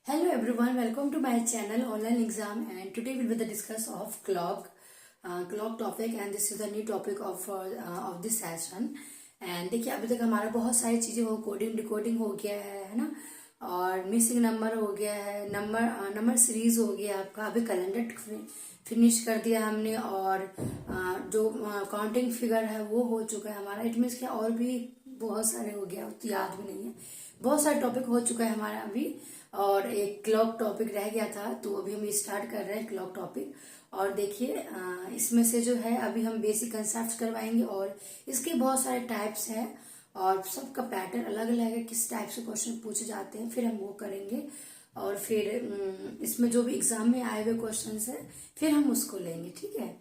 Hello everyone, welcome to my channel Online Exam, and today we will discuss of clock topic, and this is the new topic of this session. And देखिए अभी तक हमारा बहुत सारी चीजें हो coding decoding हो गया है ना, और मिसिंग नंबर हो गया है, नंबर सीरीज हो गया आपका, अभी कैलेंडर फिनिश कर दिया हमने, और जो काउंटिंग फिगर है वो हो चुका है हमारा। इट मीन्स क्या और भी बहुत सारे हो गया, तो याद भी नहीं है, बहुत सारे टॉपिक हो चुका है हमारा अभी, और एक क्लॉक टॉपिक रह गया था, तो अभी हम स्टार्ट कर रहे हैं क्लॉक टॉपिक। और देखिए इसमें से जो है अभी हम बेसिक कंसेप्ट करवाएंगे, और इसके बहुत सारे टाइप्स हैं और सबका पैटर्न अलग अलग है, किस टाइप से क्वेश्चन पूछे जाते हैं, फिर हम वो करेंगे। और फिर इसमें जो भी एग्जाम में आए हुए क्वेश्चंस है फिर हम उसको लेंगे, ठीक है।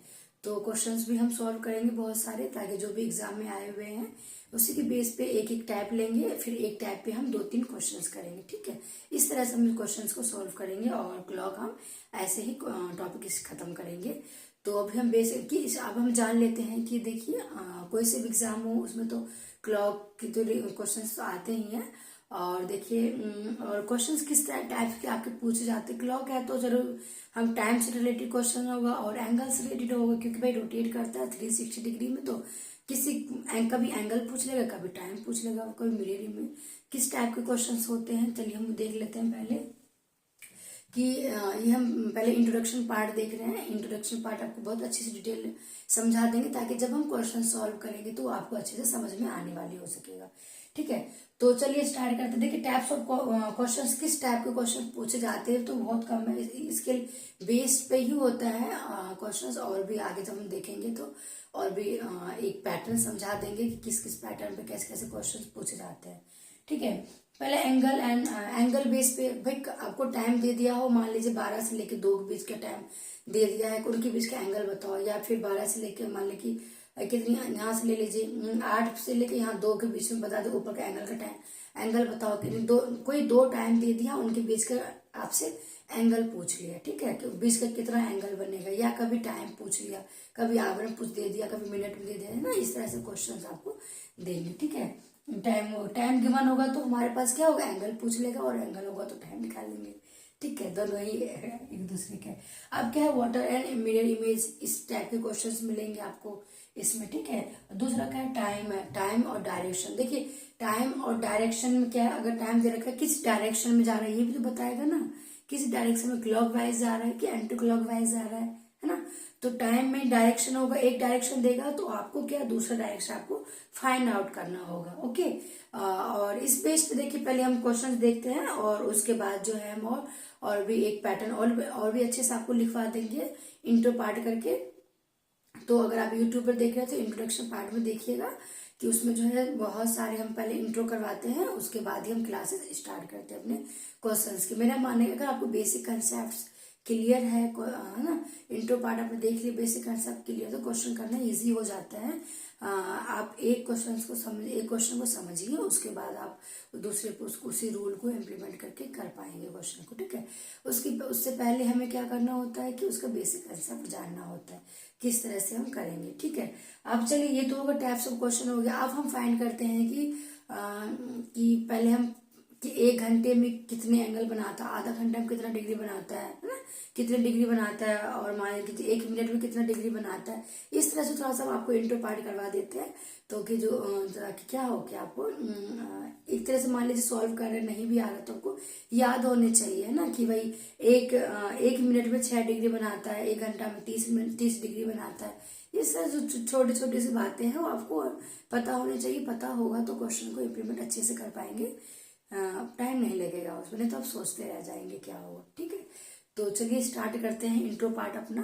तो क्वेश्चंस भी हम सॉल्व करेंगे बहुत सारे, ताकि जो भी एग्जाम में आए हुए हैं उसी के बेस पे एक एक टाइप लेंगे, फिर एक टाइप पे हम 2-3 क्वेश्चंस करेंगे, ठीक है। इस तरह से हम क्वेश्चंस को सॉल्व करेंगे, और क्लॉक हम ऐसे ही टॉपिक खत्म करेंगे। तो अभी हम बेसिक की अब हम जान लेते हैं कि देखिए कोई से भी एग्जाम हो उसमें तो क्लॉक की तो क्वेश्चंस तो आते ही हैं। और देखिए और क्वेश्चंस किस टाइप के आपके पूछे जाते हैं। क्लॉक है तो जरूर हम टाइम से रिलेटेड क्वेश्चन होगा और एंगल से रिलेटेड होगा, क्योंकि भाई रोटेट करता है 360 डिग्री में, तो कभी एंगल पूछ लेगा, कभी टाइम पूछ लेगा, कभी मिररिंग में किस टाइप के क्वेश्चंस होते हैं। चलिए हम देख लेते हैं पहले कि ये हम पहले इंट्रोडक्शन पार्ट देख रहे हैं। इंट्रोडक्शन पार्ट आपको बहुत अच्छे से डिटेल समझा देंगे, ताकि जब हम क्वेश्चन सॉल्व करेंगे तो आपको अच्छे से समझ में आने वाली हो सकेगा, ठीक है। तो चलिए स्टार्ट करते हैं। देखिए टाइप्स ऑफ क्वेश्चंस, किस टाइप के क्वेश्चन पूछे जाते हैं, तो बहुत कम है, इसके बेस पे ही होता है क्वेश्चंस। और भी आगे जब हम देखेंगे तो और भी एक पैटर्न समझा देंगे कि किस किस पैटर्न पे कैसे कैसे क्वेश्चन पूछे जाते हैं, ठीक है। पहले एंगल बेस पे भाई आपको टाइम दे दिया हो, मान लीजिए 12 से लेके 2 के बीच का टाइम दे दिया है, उनके बीच का एंगल बताओ। या फिर 12 से लेके मान लीजिए कितनी, यहाँ से ले लीजिए 8 से लेके यहाँ 2 के बीच में बता दो ऊपर का एंगल का टाइम, एंगल बताओ कि कोई दो टाइम दे दिया, उनके बीच का आपसे एंगल पूछ लिया, ठीक है, कि बीच का कितना एंगल बनेगा। या कभी टाइम पूछ लिया, कभी आवर में पूछ दे दिया, कभी मिनट में दे दिया, है ना। इस तरह से क्वेश्चन आपको देंगे, ठीक है। टाइम गिवन होगा तो हमारे पास क्या होगा, एंगल पूछ लेगा, और एंगल होगा तो टाइम निकाल लेंगे, ठीक है। दोनों ही एक दूसरे के। अब क्या है, वाटर एंड मिरर इमेज, इस टाइप के क्वेश्चंस मिलेंगे आपको इसमें, ठीक है। दूसरा क्या है, टाइम है, टाइम और डायरेक्शन। देखिए टाइम और डायरेक्शन में क्या है, अगर टाइम दे रखा है किस डायरेक्शन में जा रहा है ये भी तो बताएगा ना, किस डायरेक्शन में, क्लॉक वाइज जा रहा है कि एंटी क्लॉक वाइज जा रहा है ना। तो टाइम में डायरेक्शन होगा, एक डायरेक्शन देगा तो आपको क्या दूसरा डायरेक्शन आपको फाइंड आउट करना होगा, ओके। और इस बेस पे देखिए पहले हम क्वेश्चंस देखते हैं, और उसके बाद जो है हम और भी एक पैटर्न और भी अच्छे से आपको लिखवा देंगे इंट्रो पार्ट करके। तो अगर आप यूट्यूब पर देख रहे हैं तो इंट्रोडक्शन पार्ट में देखिएगा कि उसमें जो है बहुत सारे हम पहले इंट्रो करवाते हैं, उसके बाद ही हम क्लासेस स्टार्ट करते हैं अपने क्वेश्चंस के। मेरा मानना है अगर आपको बेसिक कंसेप्ट क्लियर है ना, इंट्रो पार्ट आपने देख लिया, बेसिक कंसेप्ट क्लियर, तो क्वेश्चन करना इजी हो जाता है। आप एक क्वेश्चन को समझिए, उसके बाद आप दूसरे पे उसी रूल को इम्प्लीमेंट करके कर पाएंगे क्वेश्चन को, ठीक है। उससे पहले हमें क्या करना होता है कि उसका बेसिक कंसेप्ट जानना होता है, किस तरह से हम करेंगे, ठीक है। अब चलिए ये तो होगा टाइप्स ऑफ क्वेश्चन हो गया। अब हम फाइंड करते हैं कि पहले हम कि 1 घंटे में कितने एंगल बनाता है, आधा घंटा में कितना डिग्री बनाता है ना, कितने डिग्री बनाता है, और मान लीजिए 1 मिनट में कितना डिग्री बनाता है। इस तरह से थोड़ा सा हम आपको इंट्रो पार्ट करवा देते हैं, तो कि जो कि क्या हो कि आपको एक तरह से मान लीजिए सॉल्व कर रहे नहीं भी आ रहा तो आपको याद होने चाहिए, है ना, कि भाई एक मिनट में 6 डिग्री बनाता है, 1 घंटा में 30 डिग्री बनाता है। इस तरह जो छोटी छोटी सी बातें हैं वो आपको पता होनी चाहिए, पता होगा तो क्वेश्चन को इम्प्लीमेंट अच्छे से कर पाएंगे, टाइम नहीं लगेगा उसमें, नहीं तो आप सोचते रह जाएंगे क्या होगा, ठीक है। तो चलिए स्टार्ट करते हैं इंट्रो पार्ट अपना।